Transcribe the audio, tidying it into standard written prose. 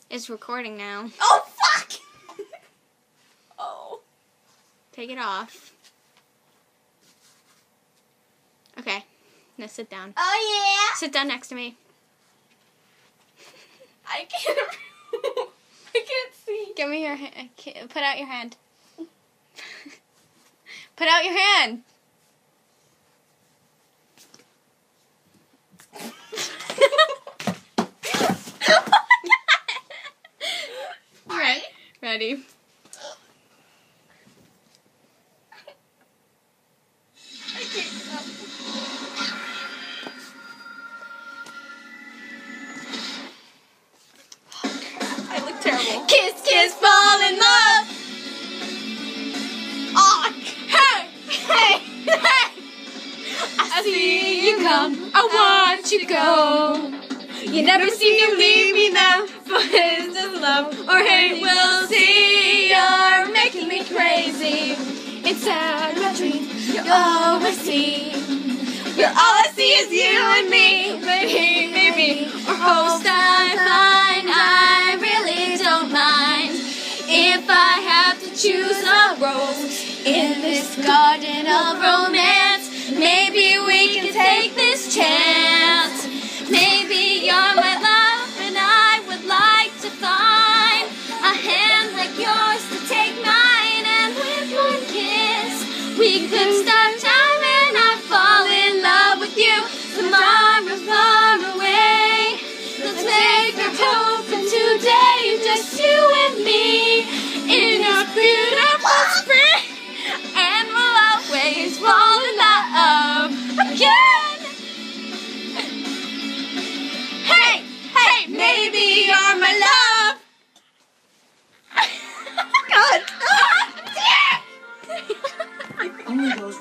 It's recording now. Oh, fuck! Oh. Take it off. Okay. Now sit down. Oh, yeah? Sit down next to me. I can't. I can't see. Give me your hand. Put out your hand. Put out your hand. Right. Ready. I can't. I look terrible. Kiss, kiss, fall in love. Oh, Hey, hey, hey. I see you come. I want you to go. You never seem to leave me now. For his love or hate, we'll see. You're making me crazy. Inside my dreams, you're all I see. You're all I see is you and me. Maybe, or host I find. I really don't mind if I have to choose a rose in this garden of romance. Maybe we can take this chance. Maybe you're my love, and I would like to find a hand like yours to take mine, and with one kiss we could start time, and I fall in love with you. Tomorrow's far away. Let's make our hope for today, just you and me in our beautiful spring, and we'll always fall in love again. Hey, hey, maybe you're my love. God. only those